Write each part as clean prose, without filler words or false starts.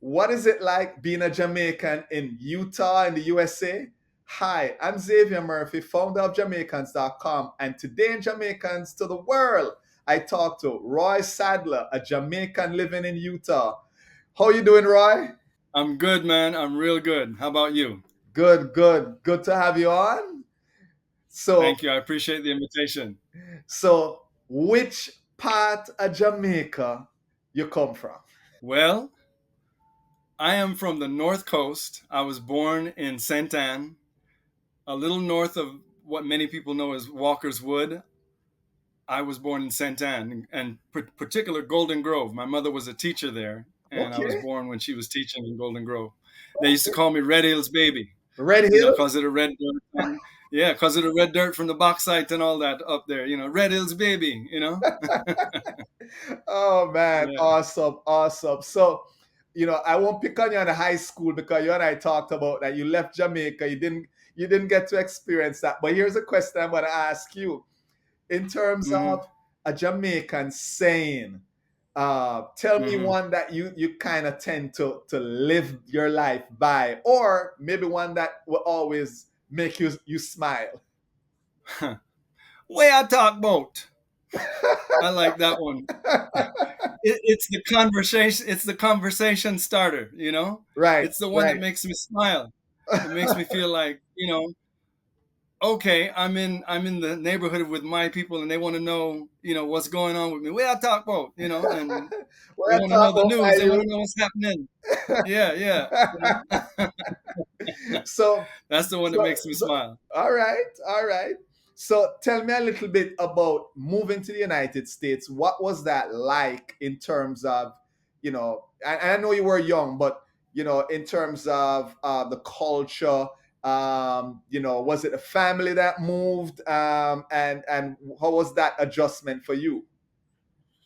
What is it like being a Jamaican in Utah in the USA? Hi, I'm Xavier Murphy, founder of Jamaicans.com, and today in Jamaicans to the world, I talk to Roy Sadler, a Jamaican living in Utah. How you doing, Roy? I'm good, man. I'm real good. How about you? Good, good, good to have you on. So, Thank you. I appreciate the invitation. which part of Jamaica you come from? Well, I am from the North Coast. I was born in Saint Anne, a little north of what many people know as Walker's Wood. I was born in Saint Anne and particular Golden Grove. My mother was a teacher there, and I was Okay, born when she was teaching in Golden Grove. They used to call me Red Hills Baby, Red Hill. because of the red dirt. Yeah, because of the red dirt from the bauxite and all that up there. Red Hills Baby. Oh man, Yeah. awesome, awesome. So, I won't pick on you in high school because you and I talked about that you left Jamaica. You didn't get to experience that. But here's a question I'm gonna ask you. In terms hmm of a Jamaican saying, tell me hmm one that you kind of tend to live your life by, or maybe one that will always make you smile. Way I talk about. I like that one. It's the conversation. It's the conversation starter. Right, It's the one that right. makes me smile. It makes me feel like, okay, I'm in the neighborhood with my people, and they want to know, what's going on with me. Way I talk about, and Well, they I want to talk know the about news. my They want you. to know what's happening. Yeah, yeah. so, That's the one that so, makes me so, smile. all right, all right. So, tell me a little bit about moving to the United States. What was that like in terms of, and I know you were young, but in terms of the culture, was it a family that moved, and how was that adjustment for you?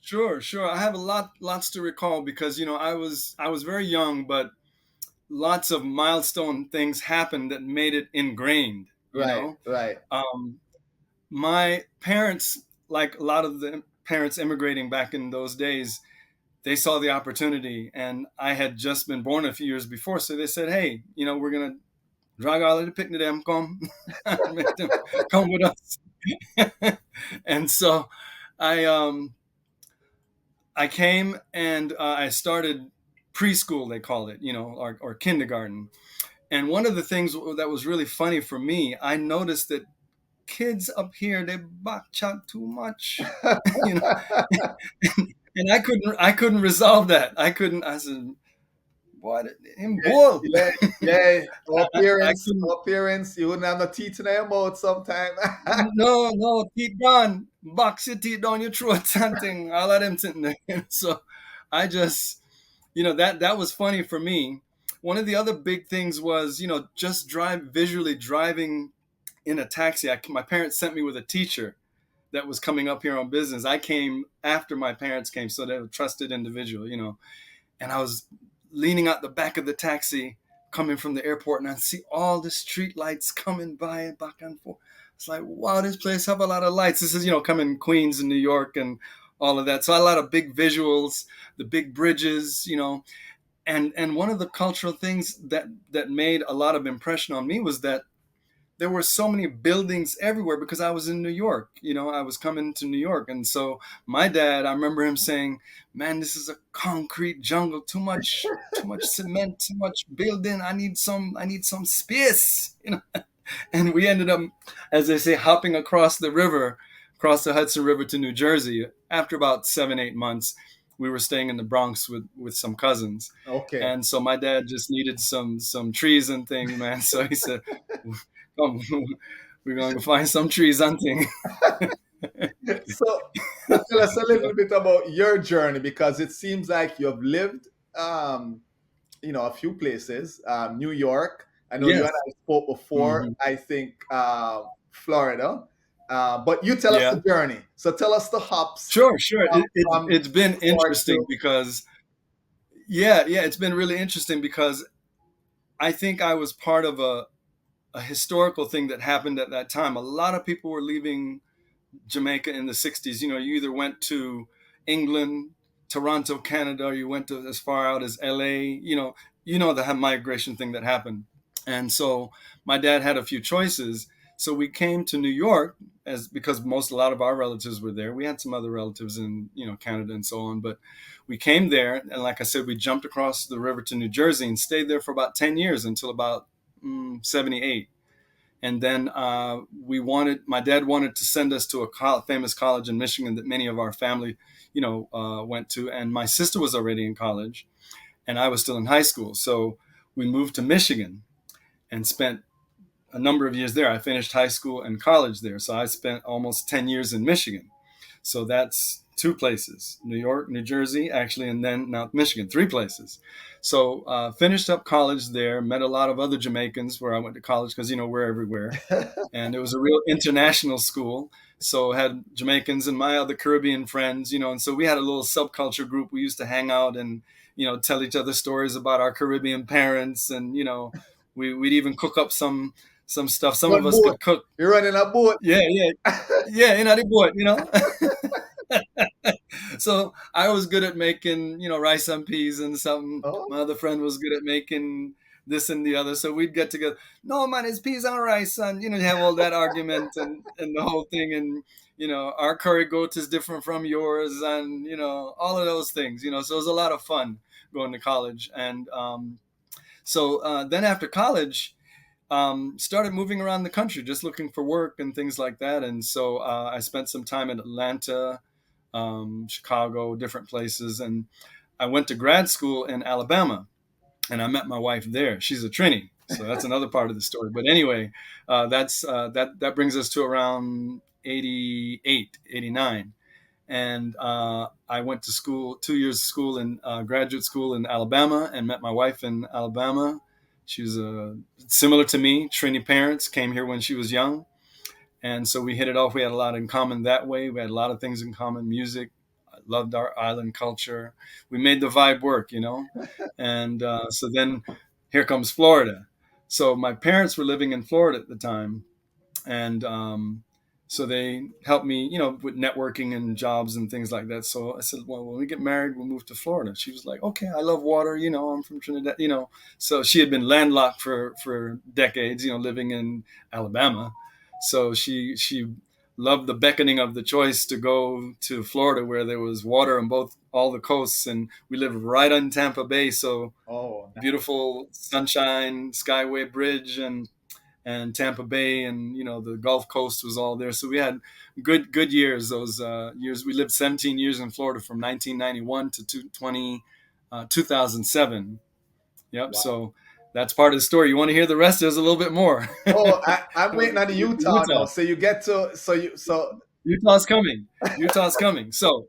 Sure, sure. I have lots to recall because I was very young, but lots of milestone things happened that made it ingrained. Right, right. Um, my parents, like a lot of the parents immigrating back in those days, they saw the opportunity, and I had just been born a few years before, so they said, "Hey, we're gonna drag all of the picnic them come, make them come with us." And so, I um I came and I started preschool, they called it, or kindergarten. And one of the things that was really funny for me, I noticed that kids up here they back chat too much, you know, and I couldn't resolve that. I couldn't. I said, "What him Yeah, bull?" yeah, yeah. Our I parents, couldn't. our parents, you wouldn't have no teeth in your mouth sometime. No, no, teeth gone, box your teeth down your throat, something. All of them sitting there. So I just, that was funny for me. One of the other big things was, just visually driving in a taxi. My parents sent me with a teacher that was coming up here on business. I came after my parents came, so they were a trusted individual. And I was leaning out the back of the taxi coming from the airport, and I see all the street lights coming by back and forth. It's like, wow, this place have a lot of lights. This is, coming Queens and New York and all of that. So a lot of big visuals, the big bridges, and one of the cultural things that made a lot of impression on me was that there were so many buildings everywhere because I was in New York. I was coming to New York. And so my dad, I remember him saying, "Man, this is a concrete jungle, too much cement, too much building. I need some space." And we ended up, as they say, hopping across the Hudson River to New Jersey. After about 7, 8 months, we were staying in the Bronx with some cousins. Okay. And so my dad just needed some trees and things, man. So he said, "Come, we're going to find some trees hunting." So tell us a little bit about your journey because it seems like you've lived, um, a few places. New York. I know you and Yes. I spoke before. hmm I think Florida. But you tell us the Yeah. journey. So tell us the hops Sure, sure. from, from It's been New York interesting to. because, yeah, yeah, it's been really interesting because I think I was part of a historical thing that happened at that time. A lot of people were leaving Jamaica in the 60s. You either went to England, Toronto, Canada, or you went to as far out as LA, the migration thing that happened. And so my dad had a few choices. So we came to New York as because a lot of our relatives were there. We had some other relatives in, Canada and so on, but we came there, and like I said, we jumped across the river to New Jersey and stayed there for about 10 years until about 78. And then my dad wanted to send us to a famous college in Michigan that many of our family, went to. And my sister was already in college, and I was still in high school. So we moved to Michigan and spent a number of years there. I finished high school and college there. So I spent almost 10 years in Michigan. So that's two places: New York, New Jersey, actually, and then now Michigan, three places. So finished up college there, met a lot of other Jamaicans where I went to college because, we're everywhere. And it was a real international school. So had Jamaicans and my other Caribbean friends, and so we had a little subculture group. We used to hang out and, tell each other stories about our Caribbean parents. And, we'd even cook up some stuff. Some of Run us boat. could cook. You're running a boat. Yeah, yeah, yeah, the boat. So I was good at making, rice and peas and something. Oh, My other friend was good at making this and the other. So we'd get together. No, man, it's peas and rice. And, you have all that argument and the whole thing. And, our curry goat is different from yours. And, all of those things, so it was a lot of fun going to college. And so then after college, started moving around the country, just looking for work and things like that. And so I spent some time in Atlanta, Chicago, different places. And I went to grad school in Alabama, and I met my wife there. She's a Trini. So that's another part of the story. But anyway, that brings us to around 88, 89. And I went to school, 2 years of school in graduate school in Alabama, and met my wife in Alabama. She was similar to me, Trini parents, came here when she was young. And so we hit it off. We had a lot in common that way. We had a lot of things in common: music. I loved our island culture. We made the vibe work, And so then here comes Florida. So my parents were living in Florida at the time. And so they helped me, with networking and jobs and things like that. So I said, well, when we get married, we'll move to Florida. She was like, okay, I love water. I'm from Trinidad, So she had been landlocked for decades, living in Alabama. So she loved the beckoning of the choice to go to Florida, where there was water on all the coasts. And we lived right on Tampa Bay. So oh, nice. beautiful sunshine, Skyway Bridge, and Tampa Bay, and the Gulf Coast was all there. So we had good years. Those years, we lived 17 years in Florida from 1991 to 2007. Yep. Wow. So that's part of the story. You want to hear the rest? There's a little bit more. Oh, I'm waiting on the Utah now. So you get to Utah's coming. Utah's coming. So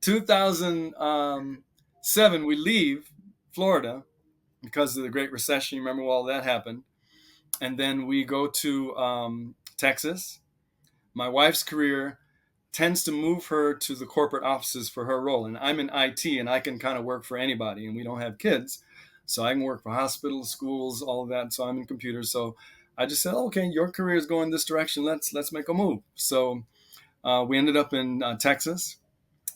2007, we leave Florida because of the Great Recession. You remember all that happened. And then we go to Texas. My wife's career tends to move her to the corporate offices for her role. And I'm in IT, and I can kind of work for anybody, and we don't have kids. So I can work for hospitals, schools, all of that. So I'm in computers. So I just said, okay, your career is going this direction. Let's make a move. So we ended up in Texas,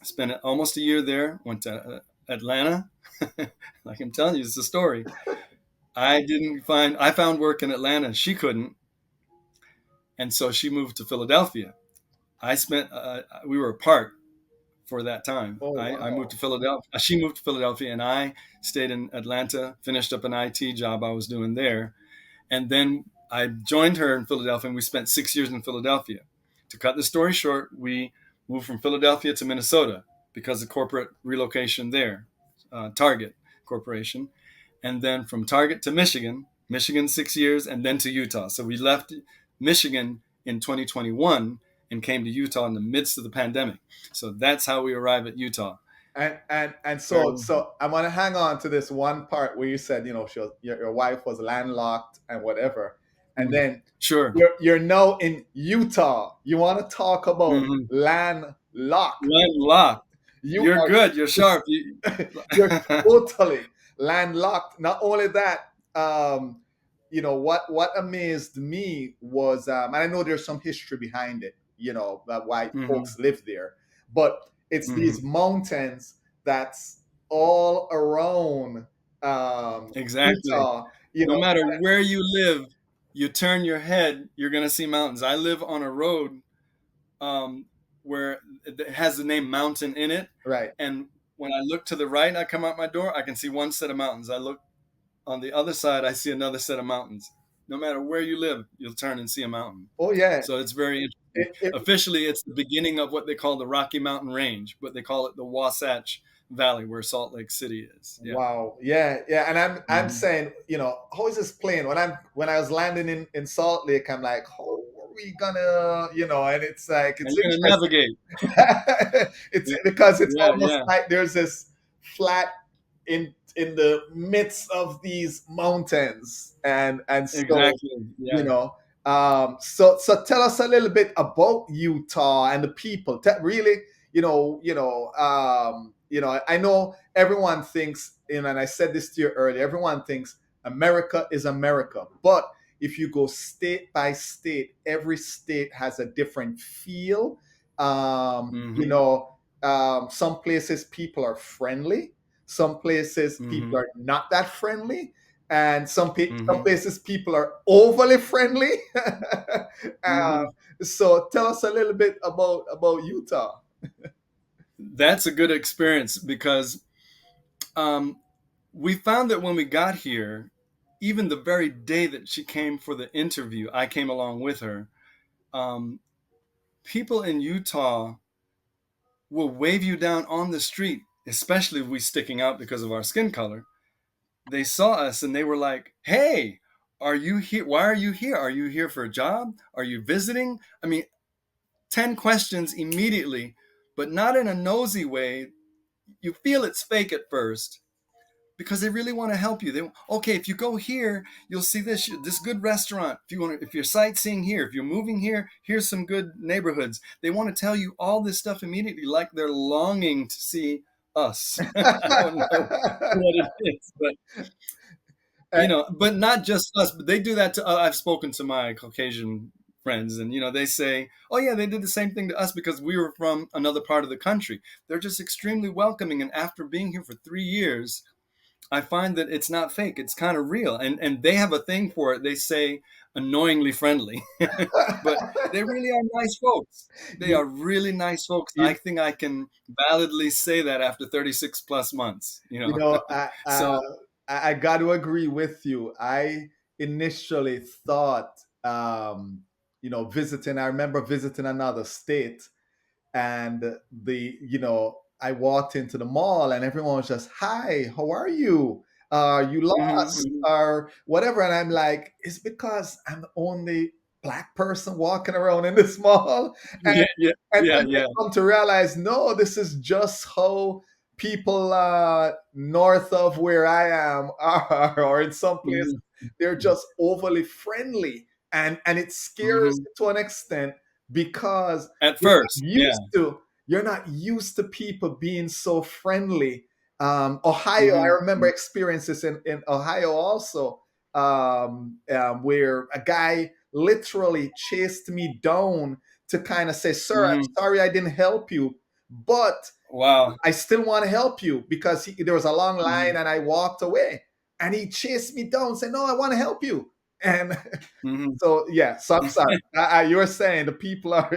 spent almost a year there, went to Atlanta. Like I'm telling you, it's a story. I found work in Atlanta. She couldn't. And so she moved to Philadelphia. We were apart for that time. oh, I wow. moved to Philadelphia. She moved to Philadelphia, and I stayed in Atlanta, finished up an IT job I was doing there. And then I joined her in Philadelphia, and we spent 6 years in Philadelphia. To cut the story short, we moved from Philadelphia to Minnesota because of corporate relocation there, Target Corporation. And then from Target to Michigan 6 years, and then to Utah. So we left Michigan in 2021 and came to Utah in the midst of the pandemic. So that's how we arrived at Utah. And so I want to hang on to this one part where you said, your wife was landlocked and whatever. And then Sure. you're now in Utah. You want to talk about landlocked. Landlocked. You're good. You're sharp. You're totally landlocked. Not only that, what amazed me was, and I know there's some history behind it, why folks live there, but it's these mountains that's all around Exactly. Utah. No matter where you live, you turn your head, you're gonna see mountains. I live on a road um, where it has the name mountain in it, Right. and when I look to the right and I come out my door, I can see one set of mountains. I look on the other side, I see another set of mountains. No matter where you live, you'll turn and see a mountain. Oh yeah. So it's very interesting. It Officially, it's the beginning of what they call the Rocky Mountain Range, but they call it the Wasatch Valley, where Salt Lake City is. Yeah. Wow. Yeah, yeah. And I'm Mm-hmm. saying, how is this playing? When I was landing in Salt Lake, I'm like, how are we gonna, and it's like Are it's you going to interesting. navigate? It's because it's Yeah, almost yeah, like there's this flat in the midst of these mountains, and so exactly. you Yeah. know so tell us a little bit about Utah and the people. Really, I know everyone thinks, and I said this to you earlier, everyone thinks America is America, but if you go state by state, every state has a different feel. Mm-hmm. Some places people are friendly, some places people Mm-hmm. are not that friendly, and some Mm-hmm. places people are overly friendly. uh, Mm-hmm. so tell us a little bit about Utah. That's a good experience because um, we found that when we got here, even the very day that she came for the interview, I came along with her. Um, People in Utah will wave you down on the street, especially if we sticking out because of our skin color. They saw us and they were like, "Hey, are you here? Why are you here? Are you here for a job? Are you visiting?" I mean, 10 questions immediately, but not in a nosy way. You feel it's fake at first because they really want to help you. Okay, if you go here, you'll see this good restaurant. If you're sightseeing here, if you're moving here, here's some good neighborhoods. They want to tell you all this stuff immediately, like they're longing to see us. I don't know what it is, but but not just us. But they do that to. I've spoken to my Caucasian friends, and they say, "Oh yeah, they did the same thing to us because we were from another part of the country." They're just extremely welcoming, and after being here for 3 years, I find that it's not fake. It's kind of real. And they have a thing for it. They say annoyingly friendly. But they really are nice folks. They you, are really nice folks. I you, think I can validly say that after 36 plus months. you know, So, I got to agree with you. I initially thought, visiting. I remember visiting another state, and I walked into the mall, and everyone was just, "Hi, how are you? You mhm, lost mhm. or whatever?" And I'm like, it's because I'm the only black person walking around in this mall. and Yeah, yeah, and yeah, then I yeah. come to realize, no, this is just how people north of where I am are, or in some places Mhm, they're just overly friendly, and it scares mhm. me to an extent because At you're not first, yeah. used to you're not used to people being so friendly. Ohio, I Mhm, remember experiences in Ohio also, where a guy literally chased me down to kind of say, "Sir, I'm mhm. sorry I didn't help you, but Wow. I still want to help you," because there was a long line Mhm, and I walked away. And he chased me down, saying, "No, I want to help you." And mhm. so, yeah, so I'm sorry. You were saying the people are.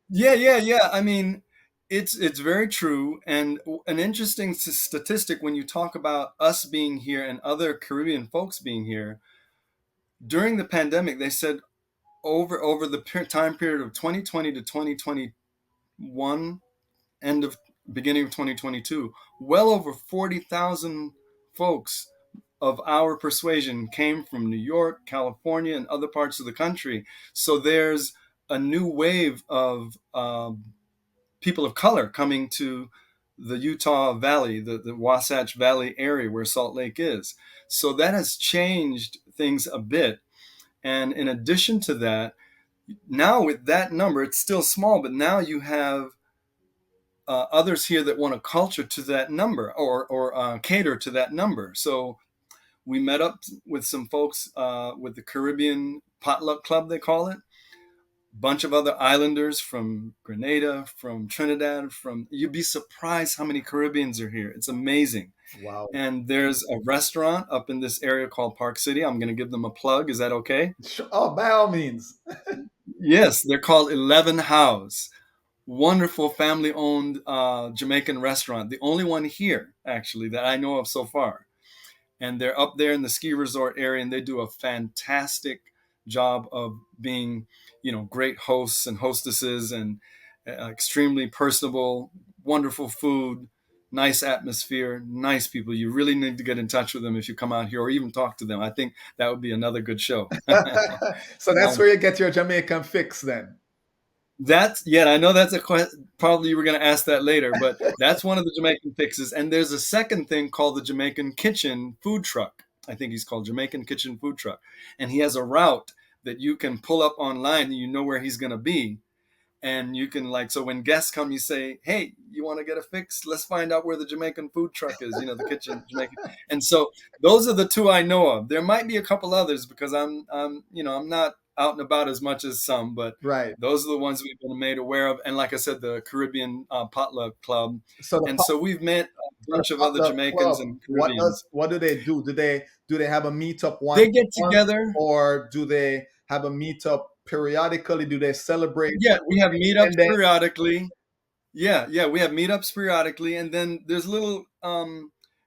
Yeah, yeah, yeah. I mean, it's very true, and an interesting statistic when you talk about us being here and other Caribbean folks being here during the pandemic. They said over the time period of 2020 to 2021, end of beginning of 2022, well over 40,000 folks of our persuasion came from New York, California, and other parts of the country. So there's a new wave of people of color coming to the Utah Valley, the Wasatch Valley area where Salt Lake is. So that has changed things a bit. And in addition to that, now with that number, it's still small, but now you have others here that want to culture to that number or cater to that number. So we met up with some folks with the Caribbean Potluck Club, they call it. bunch of other islanders from Grenada, from Trinidad, from you'd be surprised how many Caribbeans are here. It's amazing. Wow. And there's a restaurant up in this area called Park City. I'm going to give them a plug. Is that okay? Oh, by all means. Yes, they're called 11 House. Wonderful family owned Jamaican restaurant. The only one here, actually, that I know of so far. And they're up there in the ski resort area, and they do a fantastic job of being, great hosts and hostesses, and extremely personable, wonderful food, nice atmosphere, nice people. You really need to get in touch with them if you come out here, or even talk to them. I think that would be another good show. So that's um, where you get your Jamaican fix then. That's yeah, I know that's a probably you were going to ask that later, but that's one of the Jamaican fixes. And there's a second thing called the Jamaican Kitchen Food Truck. I think he's called Jamaican Kitchen Food Truck, and he has a route that you can pull up online, and you know where he's going to be, and you can so when guests come, you say, "Hey, you want to get a fix? Let's find out where the Jamaican food truck is. The kitchen Jamaican." And so those are the two I know of. There might be a couple others because I'm not out and about as much as some, but Right. those are the ones we've been made aware of. And like I said, the Caribbean Potluck Club, So the and so we've met a the bunch of other potluck Jamaicans club, and Caribbeans. what do they do? Do they have a meetup once They get a month, together. or do they have a meetup periodically? Do they celebrate Yeah, we have meetups independence? periodically. Yeah, we have meetups periodically, and then there's little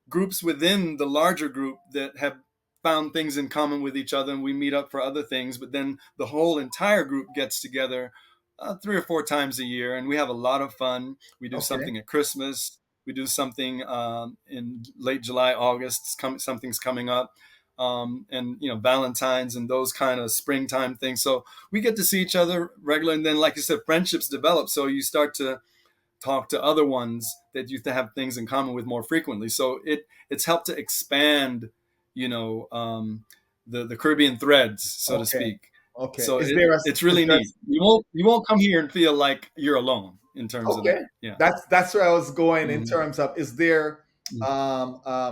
groups within the larger group that have found things in common with each other, and we meet up for other things. But then the whole entire group gets together 3 or 4 times a year, and we have a lot of fun. We do Okay. something at Christmas. We do something in late July, August. Something's coming up, and Valentine's and those kind of springtime things. So we get to see each other regularly, and then, like you said, friendships develop. So you start to talk to other ones that you have things in common with more frequently. So it's helped to expand, you know, um, the Caribbean threads, so to Okay. speak. Okay. So it's Is really there neat. You won't come here and feel like you're alone in terms of okay? that. Yeah. That's where I was going in Mhm. terms of, is there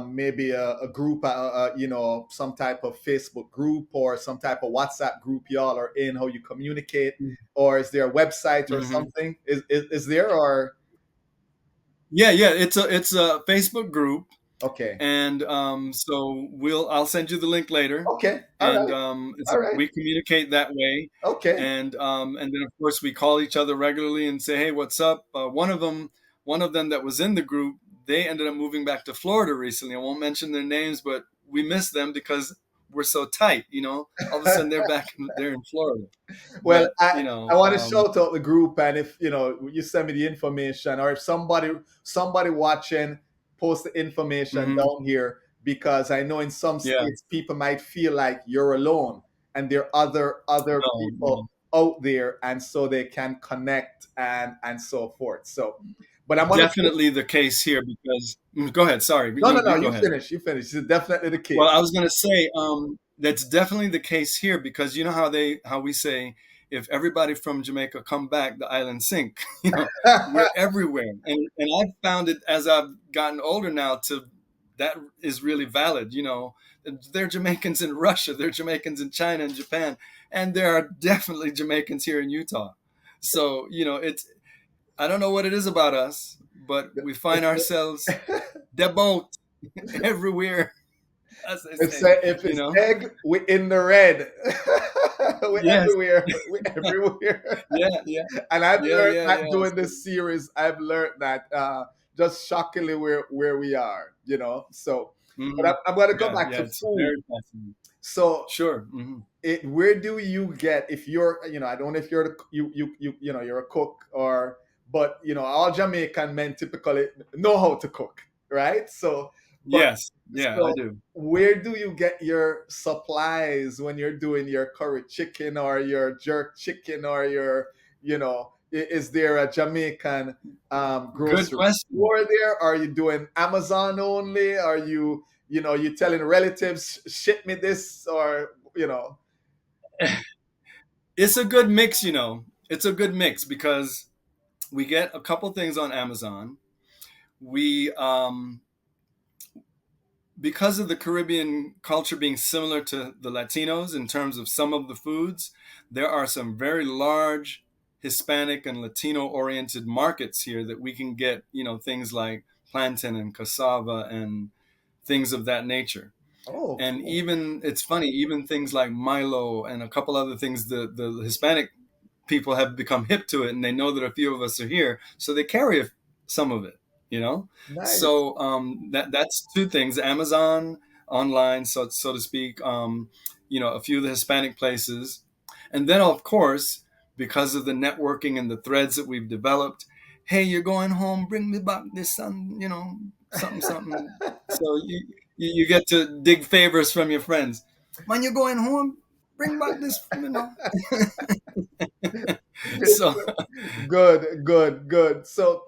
maybe a group, some type of Facebook group or some type of WhatsApp group y'all are in, how you communicate, or is there a website or Mhm. something? Is there, or Yeah. It's a Facebook group, okay? and so I'll send you the link later, Okay. All and right. All right. we communicate that way, Okay. and then of course we call each other regularly and say, hey, what's up? One of them that was in the group, they ended up moving back to Florida recently. I won't mention their names, but we miss them because we're so tight. All of a sudden they're in Florida, Well, but I want to shout out the group, and if you send me the information, or if somebody watching post the information mhm, down here, because I know in some yeah, states people might feel like you're alone, and there are other no, people no. out there, and so they can connect and so forth. So, but I'm gonna Definitely the case here because go ahead. Sorry, no, no, you no. go You ahead. finish. You finish. It's definitely the Well, case. I was going to say that's definitely the case here because you know how we say if everybody from Jamaica come back, the island sink. We're everywhere, and I've found it as I've gotten older now to that is really valid. There are Jamaicans in Russia, there are Jamaicans in China and Japan, and there are definitely Jamaicans here in Utah. So it's I don't know what it is about us, but we find ourselves debunked everywhere, as they It's say, if you it's know? egg, we in the red. We're Yes. everywhere. We're everywhere. Yeah, yeah, And I've yeah, learned yeah, that yeah. doing So, this series, I've learned that just shockingly where we are. So, but mhm. I'm going to go Yeah, back yeah, to it's food. very fascinating. So, Sure. Hmm. where do you get, if you're, I don't know if you're you're a cook, or, but all Jamaican men typically know how to cook, right? So, but Yes, yeah, I so do. where do you get your supplies when you're doing your curry chicken or your jerk chicken, or your, is there a Jamaican Good grocery question. store there? Are you doing Amazon only? Are you telling relatives, ship me this, or It's a good mix. It's a good mix because we get a couple things on Amazon. We because of the Caribbean culture being similar to the Latinos in terms of some of the foods, there are some very large Hispanic and Latino oriented markets here that we can get, things like plantain and cassava and things of that nature. Oh, And cool. even, it's funny, even things like Milo and a couple other things, the Hispanic people have become hip to it, and they know that a few of us are here, so they carry some of it. Nice. So that's two things: Amazon online, so to speak. A few of the Hispanic places, and then of course, because of the networking and the threads that we've developed, hey, you're going home, bring me back this something something. So you get to dig favors from your friends. When you're going home, bring back this. So Good, good, good. So,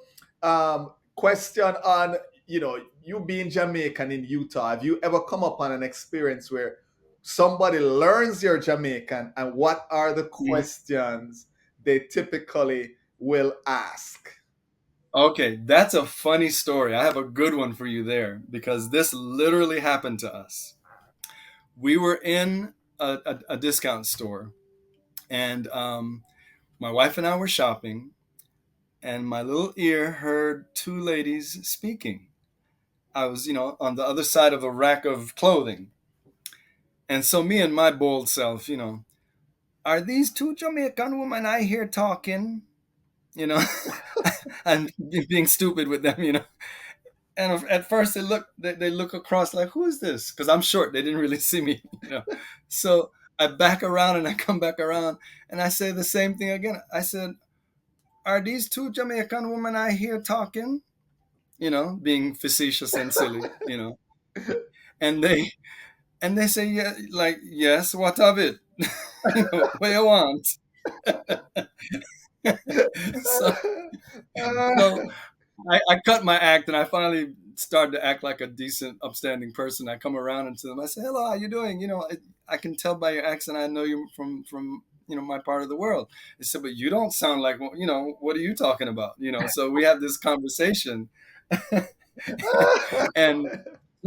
question on, you being Jamaican in Utah, have you ever come upon an experience where somebody learns you're Jamaican, and what are the questions they typically will ask? okay, that's a funny story. I have a good one for you there because this literally happened to us. We were in a discount store, and my wife and I were shopping, and my little ear heard two ladies speaking. I was, on the other side of a rack of clothing. And so, me and my bold self, are these two Jamaican women I hear talking? You know, and being stupid with them. And at first they look across like, who is this? Because I'm short, they didn't really see me. So I back around and I come back around and I say the same thing again. I said, are these two Jamaican women I hear talking? Being facetious and silly. And they say, yeah, like, yes, what of it? What you want? so so I cut my act and I finally started to act like a decent, upstanding person. I come around and to them, I say, "Hello, how you doing? I can tell by your accent. I know you're from my part of the world." They said, "But you don't sound like What are you talking about?" So we have this conversation, and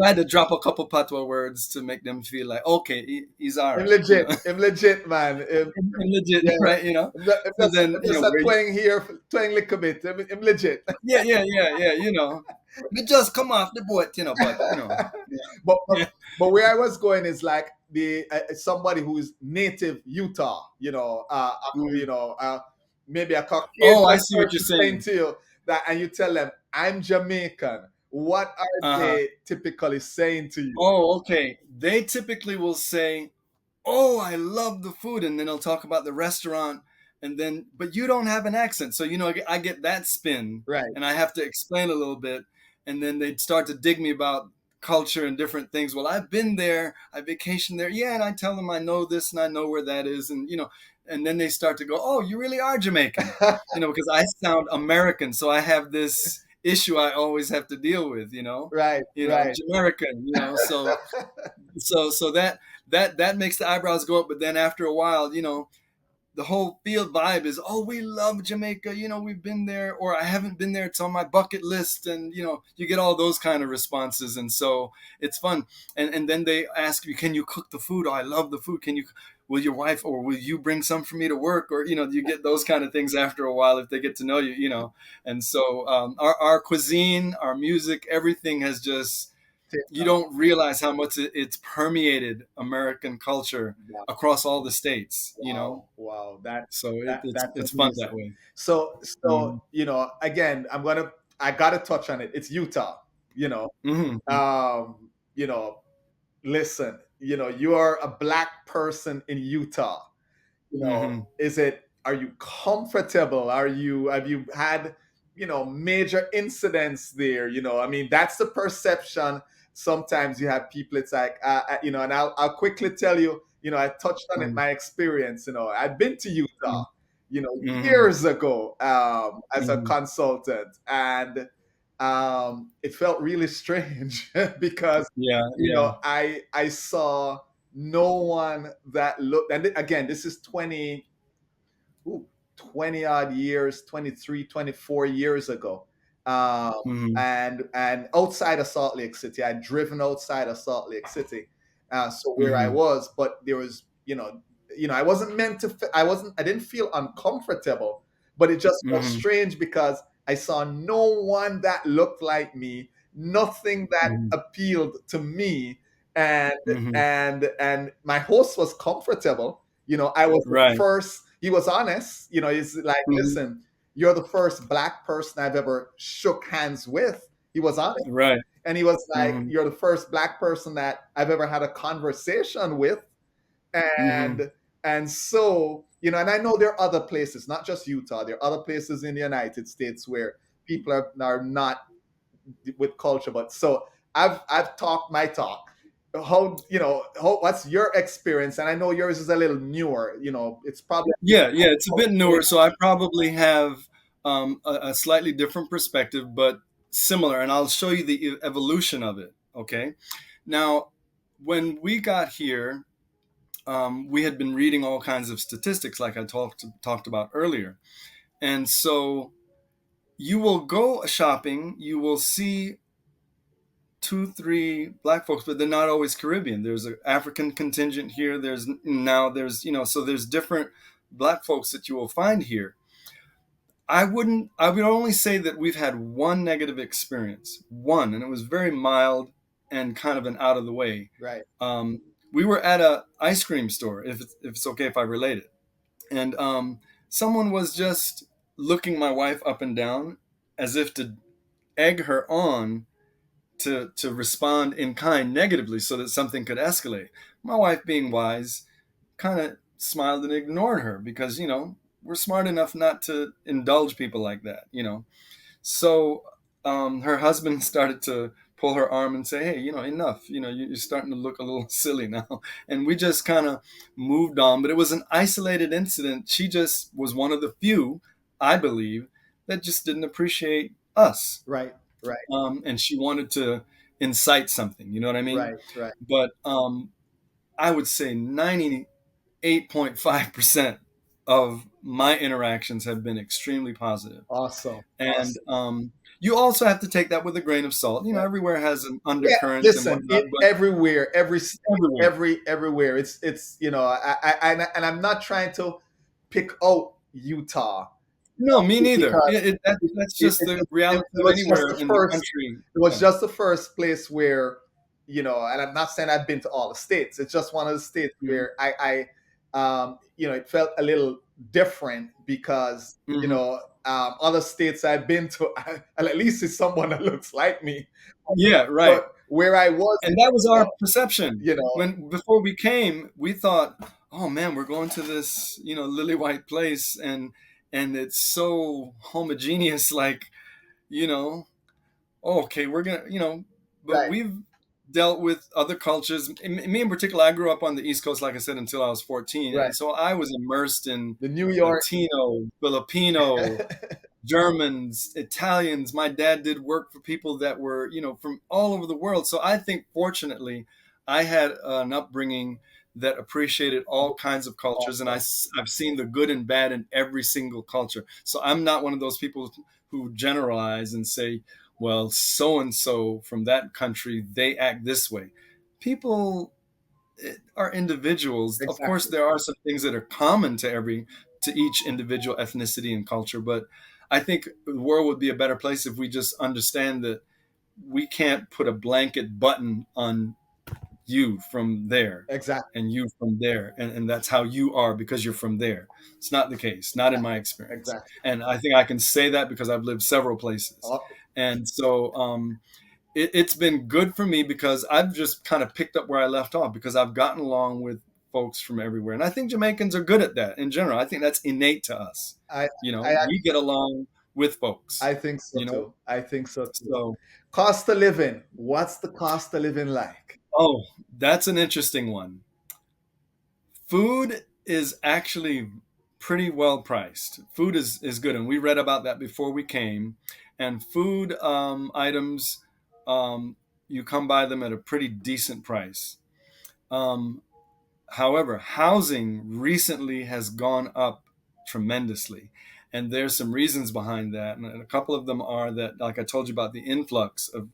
I had to drop a couple patois words to make them feel like, okay, he's all I'm right. legit. I'm legit, man. I'm legit, Yeah. right? So then, I'm just a where twang here, twang little bit. I'm legit. yeah. We just come off the boat, but but, but yeah. but where I was going is like the somebody who is native Utah. Mm. Maybe a Oh, I Caucasian see what you're person saying saying. to you that, and you tell them, "I'm Jamaican." What are Uh-huh. they typically saying to you? Oh, okay. They typically will say, "Oh, I love the food," and then they'll talk about the restaurant, and then, but you don't have an accent, so I get that spin, Right. and I have to explain a little bit, and then they'd start to dig me about culture and different things. Well, I've been there, I vacationed there, yeah, and I tell them I know this and I know where that is, and then they start to go, "Oh, you really are Jamaican," because I sound American, so I have this issue I always have to deal with, Right. Right. Jamaican, so that makes the eyebrows go up. But then after a while, the whole field vibe is, oh, we love Jamaica, we've been there, or I haven't been there, it's on my bucket list, and you get all those kind of responses, and so it's fun. And then they ask you, can you cook the food? Oh, I love the food. Will your wife, or will you bring some for me to work? Or you get those kind of things after a while if they get to know you. And so our cuisine, our music, everything has just, you don't realize how much it's permeated American culture Wow. across all the states. Wow. Wow. That So it's that's it's fun that amazing. way. So Mm-hmm. again, I gotta touch on it. It's Utah. You know, Mm-hmm. um, listen. You are a black person in Utah. Mm-hmm. Is it? Are you comfortable? Have you had major incidents there? I mean, that's the perception. Sometimes you have people. It's like and I'll quickly tell you. I touched on it. My experience. I've been to Utah. Mm-hmm. Years ago as a Mm-hmm. consultant, and it felt really strange because Yeah, yeah. I saw no one that looked. And again, this is 20 odd years, 23, 24 years ago. Mhm. And outside of Salt Lake City, I'd driven outside of Salt Lake City, so where I Mhm. was, but there was, I wasn't meant to. I didn't feel uncomfortable, but it just was Mhm. strange because I saw no one that looked like me, nothing that Mhm. appealed to me, and Mhm. and my host was comfortable. I was the Right. first. He was honest. He's like, Mhm. listen, you're the first black person I've ever shook hands with. He was honest. Right. And he was like, Mhm. you're the first black person that I've ever had a conversation with. Mhm. And so, and I know there are other places, not just Utah, there are other places in the United States where people are not with culture. But so I've talked my talk. What's your experience? And I know yours is a little newer. It's probably Yeah, yeah, it's a bit newer, so I probably have a slightly different perspective, but similar, and I'll show you the evolution of it. Okay, now when we got here, we had been reading all kinds of statistics, like I talked about earlier, and so you will go shopping, you will see two, three black folks, but they're not always Caribbean. There's an African contingent here. So there's different black folks that you will find here. I would only say that we've had one negative experience, one, and it was very mild and kind of an out of the way. right, Um, we were at a ice cream store, if it's okay if I relate it, and someone was just looking my wife up and down as if to egg her on to respond in kind negatively so that something could escalate. My wife, being wise, kind of smiled and ignored her because we're smart enough not to indulge people like that. So her husband started to pull her arm and say, "Hey, enough. You're starting to look a little silly now." And we just kind of moved on. But it was an isolated incident. She just was one of the few, I believe, that just didn't appreciate us, right, right, and she wanted to incite something. You know what I mean? right, right. But I would say 98.5% of my interactions have been extremely positive. Awesome, And awesome. you also have to take that with a grain of salt. Yeah. Everywhere has an Yeah, undercurrent and listen, whatnot, but everywhere, every state, everywhere. everywhere. It's and I'm not trying to pick out Utah No, me neither. because That's just the it reality of was just anywhere the in the first. country. It was Yeah. just the first place where, and I'm not saying I've been to all the states. It's just one of the states Mhm. where it felt a little different because Mhm. other states I've been to, at least it's someone that looks like me. Yeah, right. But where I was, And that was our no, perception. you know, When before we came, we thought, "Oh man, we're going to this, lily white place, and it's so homogeneous. Like, you know, oh, okay, we're gonna, but right, we've dealt with other cultures. Me in particular, I grew up on the East Coast, like I said, until I was 14, right. and so I was immersed in The New York, Latino, Filipino, Germans, Italians. My dad did work for people that were, from all over the world. So I think, fortunately, I had an upbringing that appreciated all kinds of cultures, and awesome. I've seen the good and bad in every single culture. So I'm not one of those people who generalize and say, well, so and so from that country, they act this way. People are individuals. Of course, Exactly. there are some things that are common to each individual ethnicity and culture, but I think the world would be a better place if we just understand that we can't put a blanket button on you from there Exactly. and you from there, and that's how you are because you're from there. It's not the case, not in my experience. Exactly. And I think I can say that because I've lived several places. Oh, And so it's been good for me because I've just kind of picked up where I left off because I've gotten along with folks from everywhere. And I think Jamaicans are good at that in general. I think that's innate to us. I, I, We get along with folks, I think so you know? too. I think so too. So, Cost of living. What's the cost of living like? oh, that's an interesting one. Food is actually pretty well priced. Food is good. And we read about that before we came. And food items, um, you come by them at a pretty decent price. Um, However, housing recently has gone up tremendously. And there's some reasons behind that, and a couple of them are that, like I told you about the influx of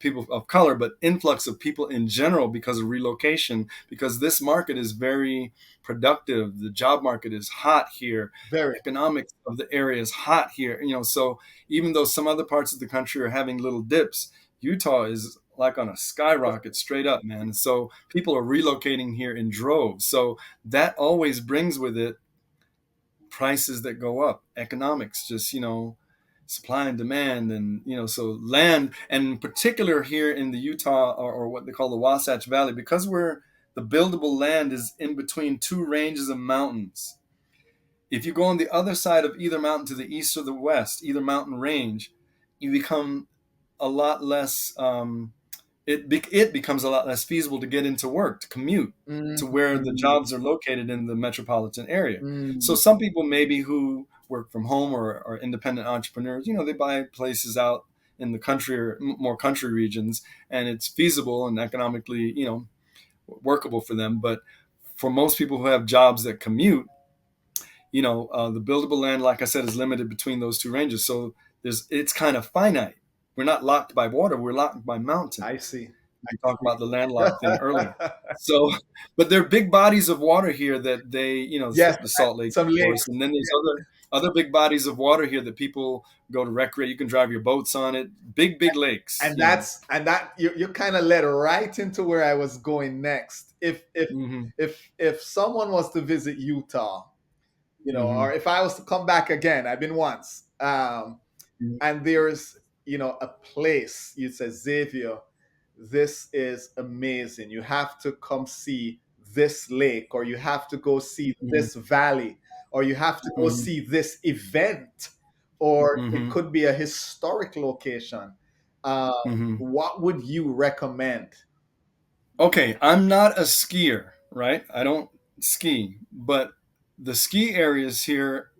people of color, but influx of people in general because of relocation. Because this market is very productive, the job market is hot here, Very. economics of the area is hot here. So even though some other parts of the country are having little dips, Utah is like on a skyrocket straight up, man. So people are relocating here in droves. So that always brings with it prices that go up, economics, just, supply and demand. And, so land, and in particular here in the Utah, or what they call the Wasatch Valley, because the buildable land is in between two ranges of mountains. If you go on the other side of either mountain to the east or the west, either mountain range, you become a lot less, it becomes a lot less feasible to get into work, to commute to where the Mm, jobs are located in the metropolitan area. So mm, some people maybe who work from home, or are independent entrepreneurs, they buy places out in the country or more country regions, and it's feasible and economically, workable for them. But for most people who have jobs that commute, the buildable land, like I said, is limited between those two ranges. So it's kind of finite. We're not locked by water. We're locked by mountain. I see. I We talked see. about the landlocked thing earlier. So, but there are big bodies of water here that they, Yes, the Salt Lake, some of lakes. course, and then there's other big bodies of water here that people go to recreate. You can drive your boats on it. Big lakes. And that you kind of led right into where I was going next. Hmm. If someone was to visit Utah, or Hmm. if I was to come back again, I've been once, and there's a place you say, Xavier, this is amazing. You have to come see this lake, or you have to go see Hmm. this valley, or you have to go Hmm. see this event, or it Hmm. could be a historic location. Hmm. What would you recommend? Okay, I'm not a skier, right? I don't ski, but the ski areas here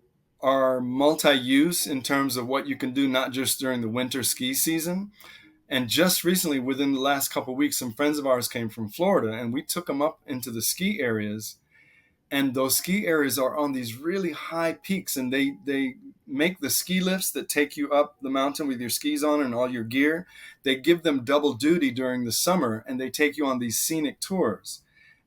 are multi-use in terms of what you can do, not just during the winter ski season. And just recently, within the last couple of weeks, some friends of ours came from Florida, and we took them up into the ski areas. And those ski areas are on these really high peaks, and they make the ski lifts that take you up the mountain with your skis on and all your gear. They give them double duty during the summer, and they take you on these scenic tours,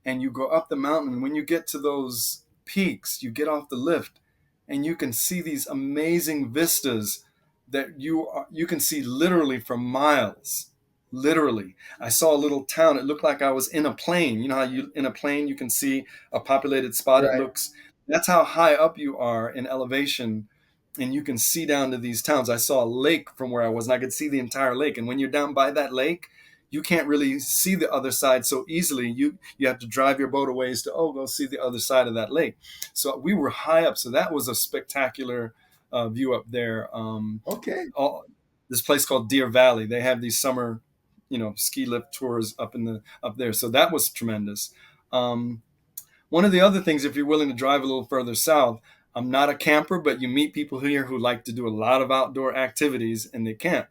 and you go up the mountain. And when you get to those peaks, you get off the lift, and you can see these amazing vistas that you can see literally for miles. Literally, I saw a little town. It looked like I was in a plane. You know how you in a plane you can see a populated spot. It Right. looks, that's how high up you are in elevation, and you can see down to these towns. I saw a lake from where I was, and I could see the entire lake. And when you're down by that lake, you can't really see the other side so easily. You have to drive your boat a ways to go see the other side of that lake. So we were high up, so that was a spectacular view up there. Okay. All, this place called Deer Valley, they have these summer, ski lift tours up there. So that was tremendous. Um, One of the other things, if you're willing to drive a little further south, I'm not a camper, but you meet people here who like to do a lot of outdoor activities, and they camp.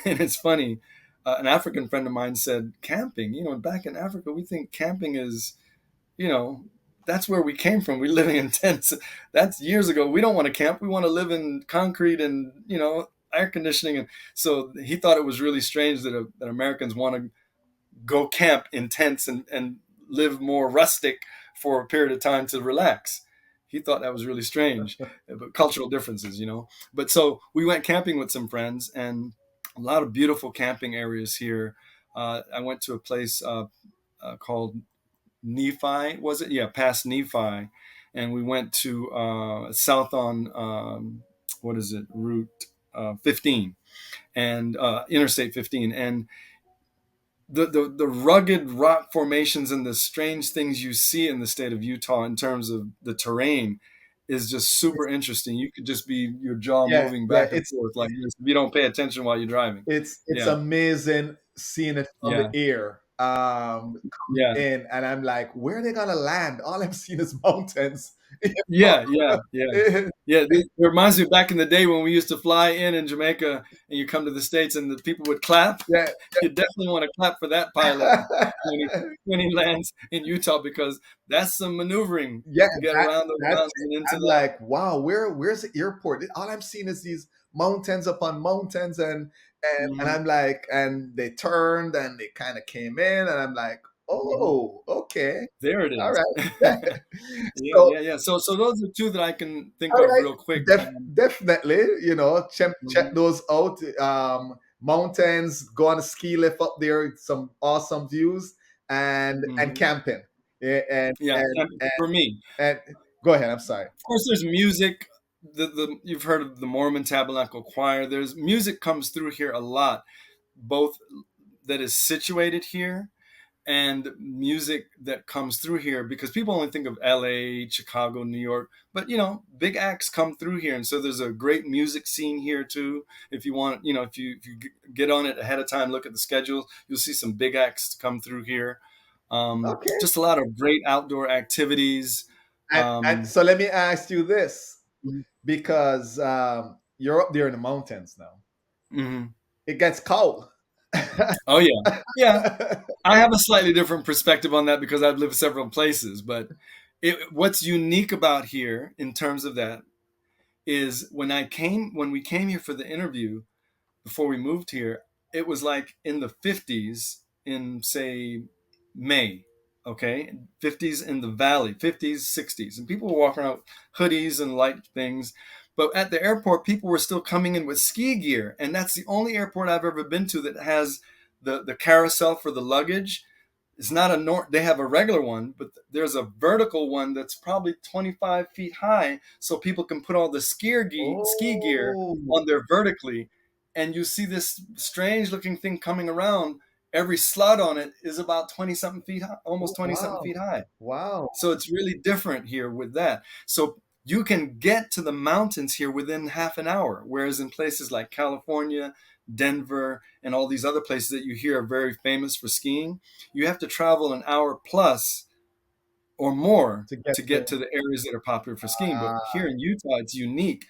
And it's funny. An African friend of mine said, camping, back in Africa, we think camping is, you know, that's where we came from. We living in tents. That's years ago. We don't want to camp. We want to live in concrete and, air conditioning. And so he thought it was really strange that Americans want to go camp in tents and live more rustic for a period of time to relax. He thought that was really strange, but cultural differences. But so we went camping with some friends, and a lot of beautiful camping areas here. I went to a place called Nephi, was it? Yeah, past Nephi. And we went to south on, what is it, Route 15 and Interstate 15. And the rugged rock formations and the strange things you see in the state of Utah in terms of the terrain is just super interesting. You could just be your jaw Yeah, moving yeah. back and forth like this if you don't pay attention while you're driving. It's Yeah, amazing seeing it from the yeah, air. yeah. In, and I'm like, where are they gonna land? All I'm seeing is mountains. Yeah, yeah, yeah. Yeah, it reminds me back in the day when we used to fly in Jamaica and you come to the States and the people would clap. Yeah. You definitely want to clap for that pilot when he lands in Utah because that's some maneuvering Yeah, to get that around those that's mountains and into I'm that. like, wow, where's the airport? All I'm seeing is these mountains upon mountains, and Mhm, I'm like, and they turned and they kind of came in, and I'm like, mhm. oh, okay, There it all is. right, yeah. Yeah, So yeah, yeah. So those are two that I can think all of right, real quick. definitely, check Mhm, those out. Mountains, go on a ski lift up there, some awesome views, and mhm. camping. Yeah, Yeah, for me. and go ahead. I'm sorry. Of course, there's music. The you've heard of the Mormon Tabernacle Choir. There's music comes through here a lot, both that is situated here and music that comes through here because people only think of LA, Chicago, New York, but big acts come through here, and so there's a great music scene here too. If you want, if you get on it ahead of time, look at the schedules, you'll see some big acts come through here. Okay. Just a lot of great outdoor activities. And Um, so let me ask you this, because you're up there in the mountains now. mhm. It gets cold. Oh yeah, yeah. I have a slightly different perspective on that because I've lived several places. But what's unique about here in terms of that is when we came here for the interview before we moved here, it was like in the 50s in say May, okay, 50s in the valley, 50s, 60s, and people were walking around with hoodies and light things. But at the airport, people were still coming in with ski gear, and that's the only airport I've ever been to that has the carousel for the luggage. It's not they have a regular one, but there's a vertical one that's probably 25 feet high, so people can put all the ski gear Oh, on there vertically, and you see this strange looking thing coming around. Every slot on it is about 20 something feet high, almost 20 something wow. feet high. Wow. So it's really different here with that. So you can get to the mountains here within half an hour, whereas in places like California, Denver, and all these other places that you hear are very famous for skiing, you have to travel an hour plus or more To get to to get to the areas that are popular for skiing. But uh, here in Utah, it's unique.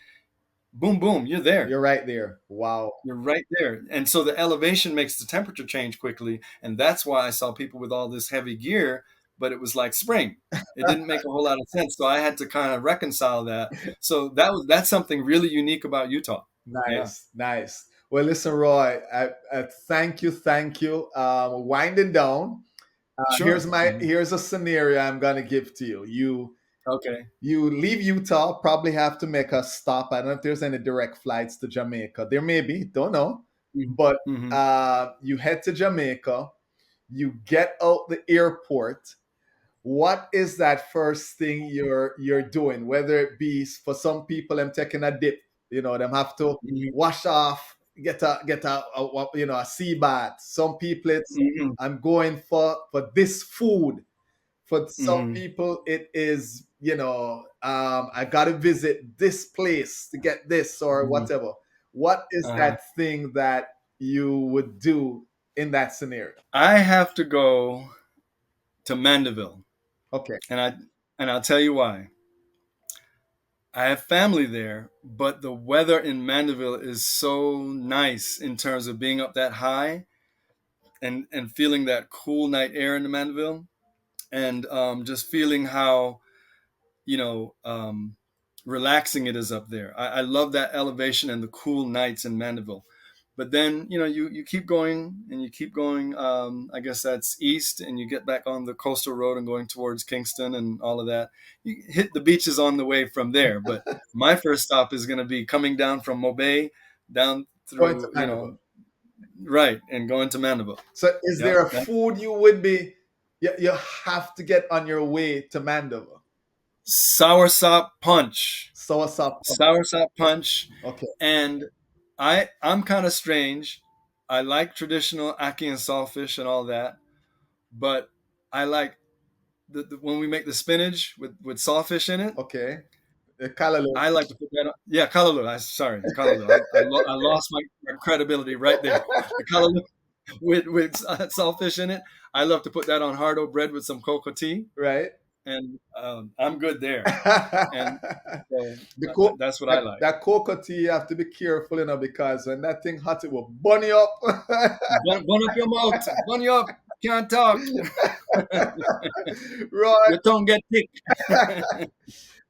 Boom, boom, you're there. you're right there. Wow. You're right there. And so the elevation makes the temperature change quickly. And that's why I saw people with all this heavy gear, but it was like spring. It didn't make a whole lot of sense. So I had to kind of reconcile that. So that's something really unique about Utah. Yeah. Nice, nice. Well, listen, Roy, I thank you. Winding down. Sure. Mhm. Here's a scenario I'm gonna give to you. Okay. You leave Utah, probably have to make a stop. I don't know if there's any direct flights to Jamaica. There may be, don't know. Mhm. But Mhm. you head to Jamaica, you get out the airport. What is that first thing you're doing? Whether it be for some people, them taking a dip, them have to Mhm. wash off, get a sea bath. Some people it's Mhm. I'm going for this food. For some Mhm. people, it is, I got to visit this place to get this or Mhm. whatever. What is Uh-huh. that thing that you would do in that scenario? I have to go to Mandeville, Okay. and I'll tell you why. I have family there, but the weather in Mandeville is so nice in terms of being up that high and feeling that cool night air in the Mandeville, and just feeling how you know um, relaxing it is up there. I love that elevation and the cool nights in Mandeville. But then you keep going and you keep going. I guess that's east, and you get back on the coastal road and going towards Kingston and all of that. You hit the beaches on the way from there. But my first stop is going to be coming down from Mobay down Going to through Mandeville. right, and going to Mandeville. So, is Yep. there a food you would be you have to get on your way to Mandeville? Soursop punch. Soursop. Soursop punch. Okay. And I'm kind of strange. I like traditional ackee and saltfish and all that, but I like when we make the spinach with saltfish in it. Okay. The callaloo. I like to put that on. Yeah, kalaloo. Sorry, kalaloo. I lost my credibility right there. The kalaloo with saltfish in it. I love to put that on hardo bread with some cocoa tea. Right. and I'm good there. And so the co- that's what I like. that cocoa tea, you have to be careful, because when that thing hot, it will burn you up. Bun up your mouth, bun you up. Can't talk. Roy, Your tongue get thick.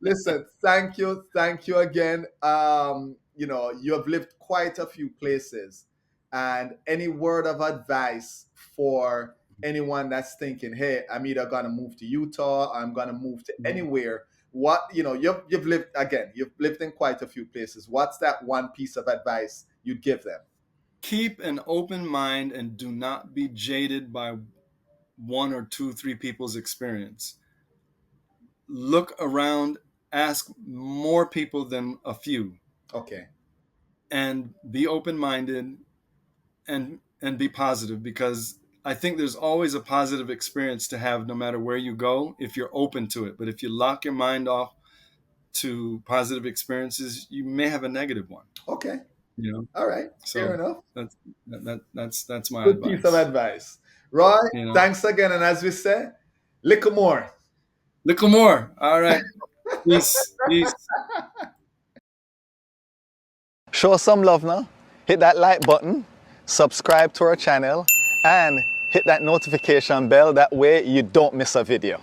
listen, thank you again. You have lived quite a few places, and any word of advice for anyone that's thinking, "Hey, I'm either gonna move to Utah, or I'm gonna move to anywhere." What you've lived again. You've lived in quite a few places. What's that one piece of advice you'd give them? Keep an open mind and do not be jaded by one or two, three people's experience. Look around, ask more people than a few, Okay. and be open-minded and be positive, because I think there's always a positive experience to have no matter where you go if you're open to it. But if you lock your mind off to positive experiences, you may have a negative one. Okay. You know, All right. Fair so enough. that's my Good piece of advice. advice. Roy, You know, thanks again. And as we say, little more. little more. All right, peace, peace. Show some love now. Hit that like button, subscribe to our channel, and hit that notification bell. That way you don't miss a video.